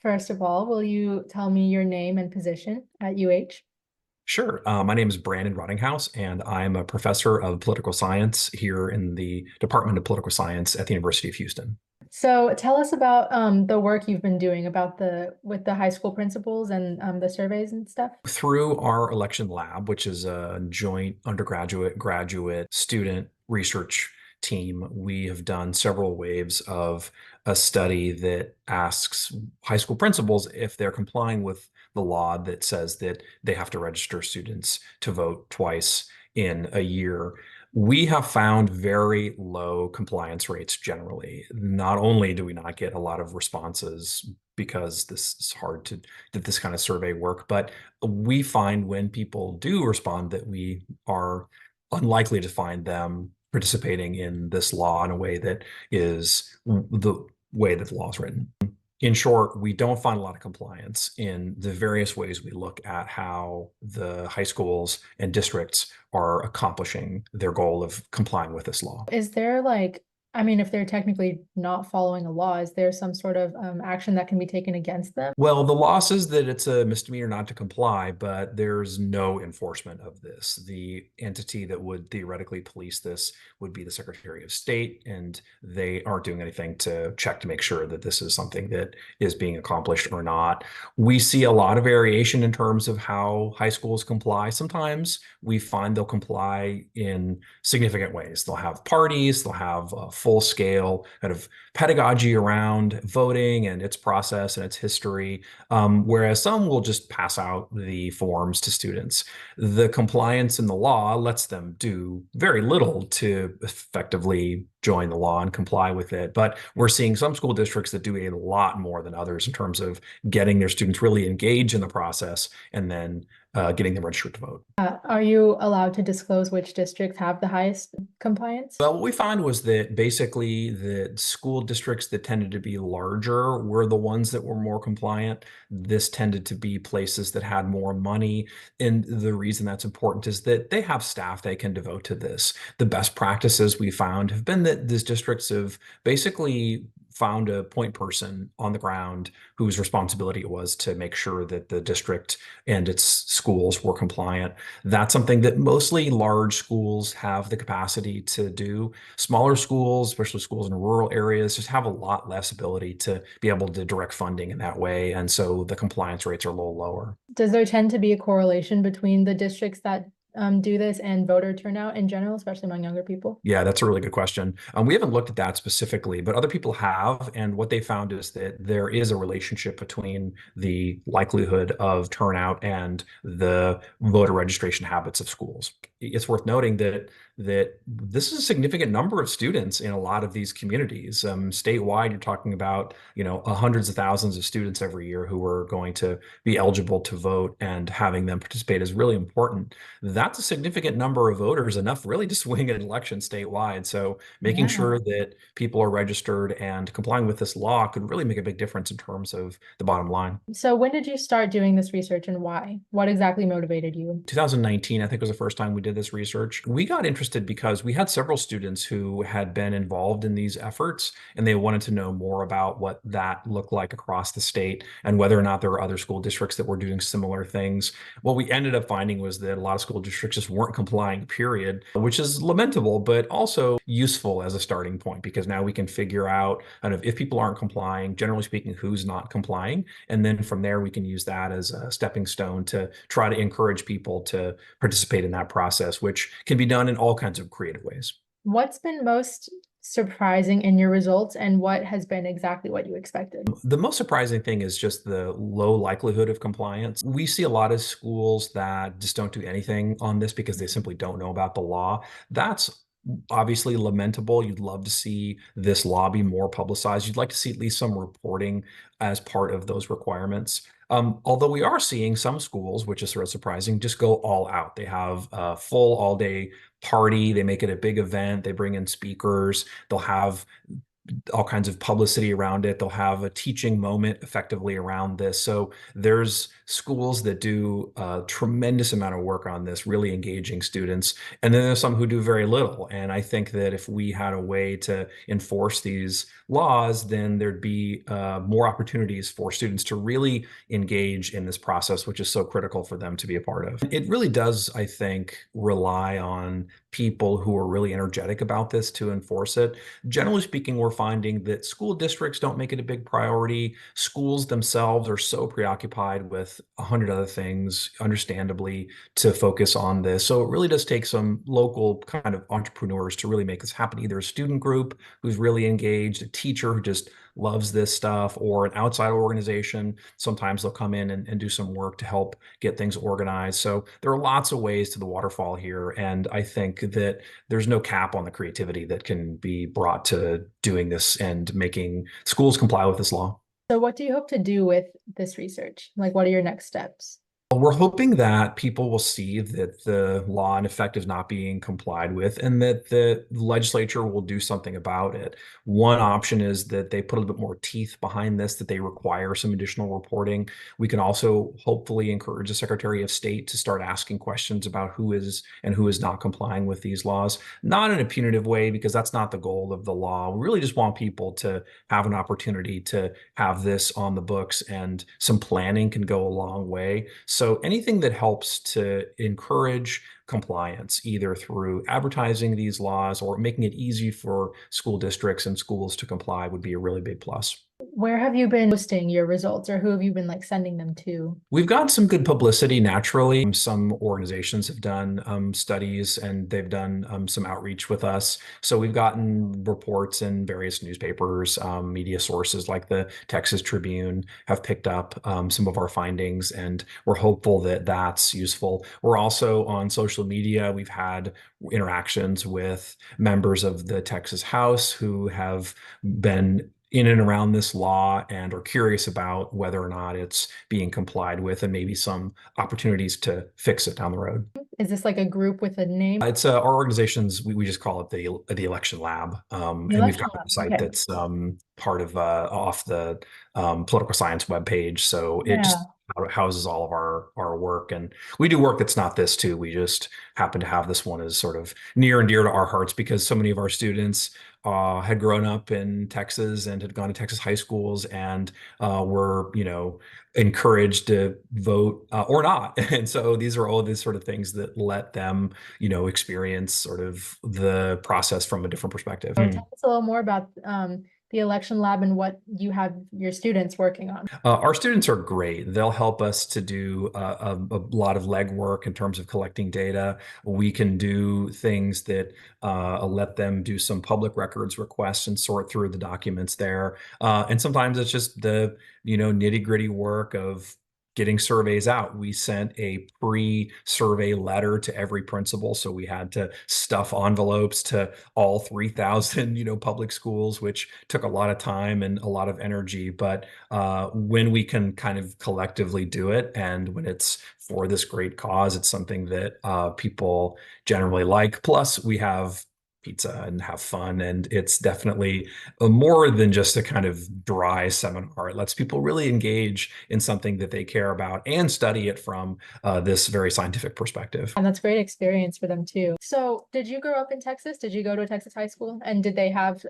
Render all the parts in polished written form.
First of all, will you tell me your name and position at UH? Sure. My name is Brandon Rottinghaus, and I'm a professor of political science here in the Department of Political Science at the University of Houston. So tell us about the work you've been doing about the with the high school principals and the surveys and stuff. Through our election lab, which is a joint undergraduate, graduate, student research team, we have done several waves of a study that asks high school principals if they're complying with the law that says that they have to register students to vote twice in a year. We have found very low compliance rates generally. Not only do we not get a lot of responses because this is hard to did this kind of survey work, but we find when people do respond that we are unlikely to find them participating in this law in a way that is the way that the law is written. In short, we don't find a lot of compliance in the various ways we look at how the high schools and districts are accomplishing their goal of complying with this law. Is there like, I mean, if they're technically not following a law, is there some sort of action that can be taken against them? Well, the law says that it's a misdemeanor not to comply, but there's no enforcement of this. The entity that would theoretically police this would be the Secretary of State, and they aren't doing anything to check to make sure that this is something that is being accomplished or not. We see a lot of variation in terms of how high schools comply. Sometimes we find they'll comply in significant ways. They'll have parties, they'll have a full scale kind of pedagogy around voting and its process and its history, whereas some will just pass out the forms to students. The compliance in the law lets them do very little to effectively join the law and comply with it. But we're seeing some school districts that do a lot more than others in terms of getting their students really engaged in the process and then getting them registered to vote. Are you allowed to disclose which districts have the highest compliance? Well, what we found was that basically the school districts that tended to be larger were the ones that were more compliant. This tended to be places that had more money. And the reason that's important is that they have staff they can devote to this. The best practices we found have been that these districts have basically found a point person on the ground whose responsibility it was to make sure that the district and its schools were compliant. That's something that mostly large schools have the capacity to do. Smaller schools, especially schools in rural areas, just have a lot less ability to be able to direct funding in that way. And so the compliance rates are a little lower. Does there tend to be a correlation between the districts that do this and voter turnout in general, especially among younger people? Yeah, that's a really good question. We haven't looked at that specifically, but other people have. And what they found is that there is a relationship between the likelihood of turnout and the voter registration habits of schools. It's worth noting that this is a significant number of students in a lot of these communities. Statewide, you're talking about, hundreds of thousands of students every year who are going to be eligible to vote, and having them participate is really important. That's a significant number of voters, enough really to swing an election statewide. So making Yeah. sure that people are registered and complying with this law could really make a big difference in terms of the bottom line. So when did you start doing this research and why? What exactly motivated you? 2019, I think, was the first time we did this research. We got interested because we had several students who had been involved in these efforts, and they wanted to know more about what that looked like across the state and whether or not there were other school districts that were doing similar things. What we ended up finding was that a lot of school districts just weren't complying, period, which is lamentable, but also useful as a starting point, because now we can figure out kind of if people aren't complying, generally speaking, who's not complying. And then from there, we can use that as a stepping stone to try to encourage people to participate in that process, which can be done in all kinds of creative ways. What's been most surprising in your results and what has been exactly what you expected? The most surprising thing is just the low likelihood of compliance. We see a lot of schools that just don't do anything on this because they simply don't know about the law. That's obviously lamentable. You'd love to see this law be more publicized. You'd like to see at least some reporting as part of those requirements. Although we are seeing some schools, which is sort of surprising, just go all out. They have a full all-day party. They make it a big event. They bring in speakers. They'll have all kinds of publicity around it. They'll have a teaching moment effectively around this. So there's schools that do a tremendous amount of work on this, really engaging students. And then there's some who do very little. And I think that if we had a way to enforce these laws, then there'd be more opportunities for students to really engage in this process, which is so critical for them to be a part of. It really does, I think, rely on people who are really energetic about this to enforce it. Generally speaking, we're finding that school districts don't make it a big priority. Schools themselves are so preoccupied with 100 other things, understandably, to focus on this. So it really does take some local kind of entrepreneurs to really make this happen. Either a student group who's really engaged, a teacher who just loves this stuff, or an outside organization. Sometimes they'll come in and do some work to help get things organized. So there are lots of ways to the waterfall here. And I think that there's no cap on the creativity that can be brought to doing this and making schools comply with this law. So what do you hope to do with this research? Like, what are your next steps? We're hoping that people will see that the law in effect is not being complied with and that the legislature will do something about it. One option is that they put a little bit more teeth behind this, that they require some additional reporting. We can also hopefully encourage the Secretary of State to start asking questions about who is and who is not complying with these laws, not in a punitive way, because that's not the goal of the law. We really just want people to have an opportunity to have this on the books, and some planning can go a long way. So anything that helps to encourage compliance, either through advertising these laws or making it easy for school districts and schools to comply, would be a really big plus. Where have you been posting your results, or who have you been like sending them to? We've gotten some good publicity naturally. Some organizations have done studies, and they've done some outreach with us. So we've gotten reports in various newspapers, media sources like the Texas Tribune have picked up some of our findings, and we're hopeful that that's useful. We're also on social media. We've had interactions with members of the Texas House who have been in and around this law and are curious about whether or not it's being complied with, and maybe some opportunities to fix it down the road. Is this like a group with a name? It's our organization's, we just call it the election lab. The And we've election got a lab. website Okay. that's part of off the political science webpage. So it just Yeah. houses all of our work. And we do work that's not this too. We just happen to have this one as sort of near and dear to our hearts, because so many of our students had grown up in Texas and had gone to Texas high schools, and were, encouraged to vote or not. And so these are all these sort of things that let them, experience sort of the process from a different perspective. So tell us a little more about the election lab and what you have your students working on. Our students are great. They'll help us to do a lot of legwork in terms of collecting data. We can do things that let them do some public records requests and sort through the documents there. And sometimes it's just the, nitty-gritty work of getting surveys out. We sent a pre-survey letter to every principal, so we had to stuff envelopes to all 3,000, public schools, which took a lot of time and a lot of energy. But when we can kind of collectively do it, and when it's for this great cause, it's something that people generally like. Plus, we have pizza and have fun, and it's definitely more than just a kind of dry seminar. It lets people really engage in something that they care about and study it from this very scientific perspective. And that's great experience for them too. So did you grow up in Texas? Did you go to a Texas high school? And did they have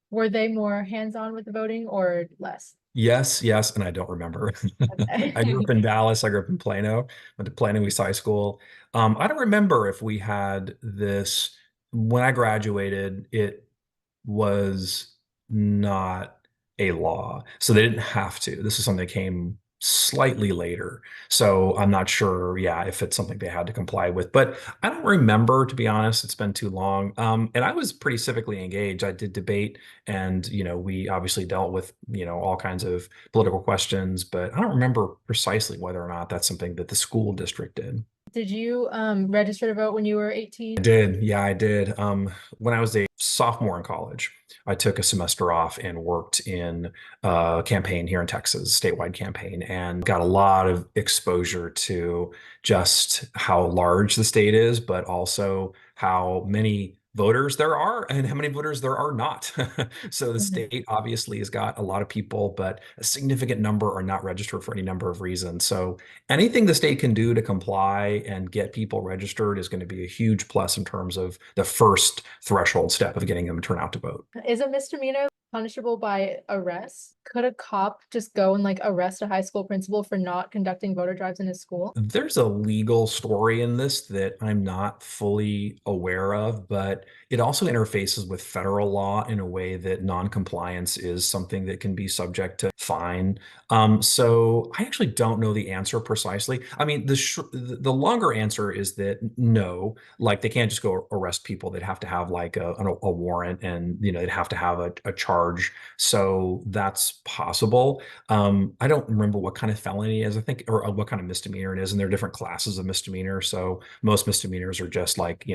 were they more hands-on with the voting or less? Yes, yes, and I don't remember. I grew Okay. up in Dallas. I grew up in Plano. Went to Plano East High School. I don't remember if we had this when I graduated. It was not a law, so they didn't have to. This is something that came slightly later. So I'm not sure, yeah, if it's something they had to comply with. But I don't remember, to be honest. It's been too long. And I was pretty civically engaged. I did debate, and we obviously dealt with all kinds of political questions. But I don't remember precisely whether or not that's something that the school district did. Did you register to vote when you were 18? I did. Yeah, I did. When I was a sophomore in college, I took a semester off and worked in a campaign here in Texas, statewide campaign, and got a lot of exposure to just how large the state is, but also how many voters there are and how many voters there are not. So the Mhm. state obviously has got a lot of people, but a significant number are not registered for any number of reasons. So anything the state can do to comply and get people registered is going to be a huge plus in terms of the first threshold step of getting them to turn out to vote. Is a misdemeanor punishable by arrest? Could a cop just go and like arrest a high school principal for not conducting voter drives in his school? There's a legal story in this that I'm not fully aware of, but it also interfaces with federal law in a way that non-compliance is something that can be subject to fine. So I actually don't know the answer precisely. I mean, the longer answer is that no, like they can't just go arrest people. They'd have to have like a warrant, and they'd have to have a charge. So that's possible. I don't remember what kind of felony it is, I think, or what kind of misdemeanor it is, and there are different classes of misdemeanor. So most misdemeanors are just like,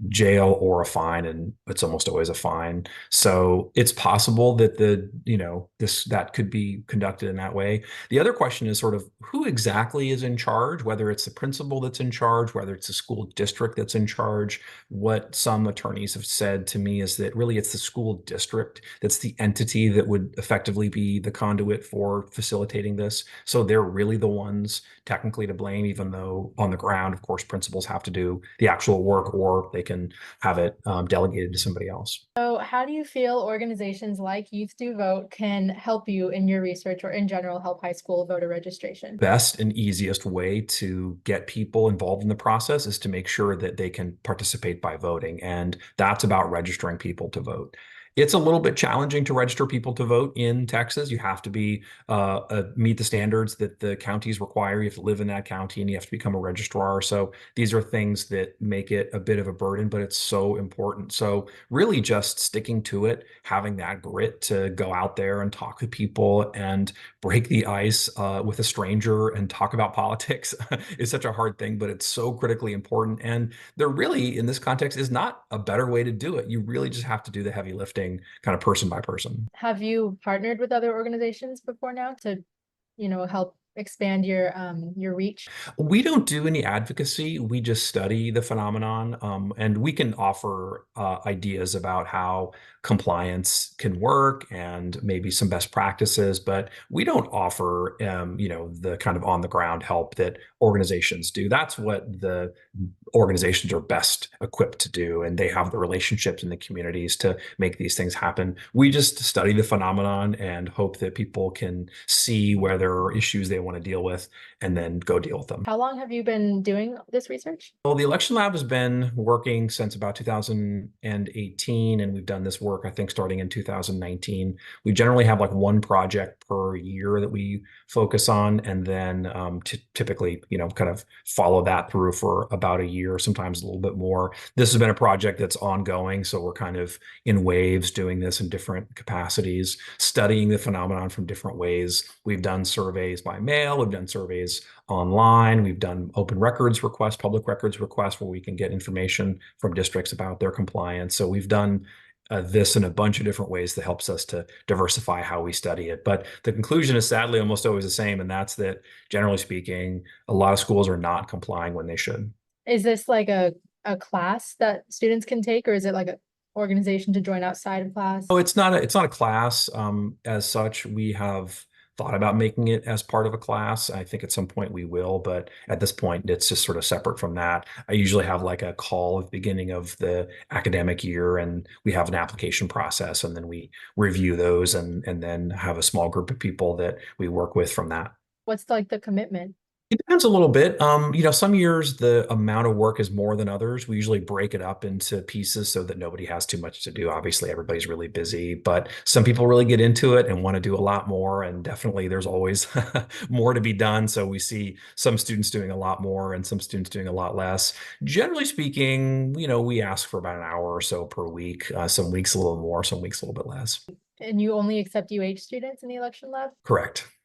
jail or a fine, and it's almost always a fine. So it's possible that that could be conducted in that way. The other question is sort of who exactly is in charge, whether it's the principal that's in charge, whether it's the school district that's in charge. What some attorneys have said to me is that really it's the school district that's the entity that would effectively be the conduit for facilitating this. So they're really the ones technically to blame, even though on the ground, of course, principals have to do the actual work, or they can have it delegated to somebody else. So how do you feel organizations like Youth Do Vote can help you in your research or in general help high school voter registration? Best and easiest way to get people involved in the process is to make sure that they can participate by voting. And that's about registering people to vote. It's a little bit challenging to register people to vote in Texas. You have to meet the standards that the counties require. You have to live in that county and you have to become a registrar. So these are things that make it a bit of a burden, but it's so important. So really just sticking to it, having that grit to go out there and talk to people and break the ice with a stranger and talk about politics is such a hard thing, but it's so critically important. And there really, in this context, is not a better way to do it. You really just have to do the heavy lifting kind of person by person. Have you partnered with other organizations before now to, help expand your reach? We don't do any advocacy. We just study the phenomenon, and we can offer ideas about how compliance can work and maybe some best practices, but we don't offer, the kind of on the ground help that organizations do. That's what the organizations are best equipped to do, and they have the relationships in the communities to make these things happen. We just study the phenomenon and hope that people can see where there are issues they want to deal with and then go deal with them. How long have you been doing this research? Well, the election lab has been working since about 2018, and we've done this work, I think, starting in 2019. We generally have like one project per year that we focus on, and then typically, kind of follow that through for about a year, sometimes a little bit more. This has been a project that's ongoing, so we're kind of in waves doing this in different capacities, studying the phenomenon from different ways. We've done surveys by mail, we've done surveys online, we've done open records requests, public records requests, where we can get information from districts about their compliance. So we've done this in a bunch of different ways that helps us to diversify how we study it. But the conclusion is sadly almost always the same, and that's that, generally speaking, a lot of schools are not complying when they should. Is this like a class that students can take, or is it like an organization to join outside of class? Oh, it's not a class as such. We have thought about making it as part of a class. I think at some point we will, but at this point it's just sort of separate from that. I usually have like a call at the beginning of the academic year, and we have an application process, and then we review those, and then have a small group of people that we work with from that. What's like the commitment? It depends a little bit. Some years the amount of work is more than others. We usually break it up into pieces so that nobody has too much to do. Obviously, everybody's really busy, but some people really get into it and want to do a lot more. And definitely there's always more to be done. So we see some students doing a lot more and some students doing a lot less. Generally speaking, we ask for about an hour or so per week. Some weeks a little more, some weeks a little bit less. And you only accept UH students in the election lab? Correct.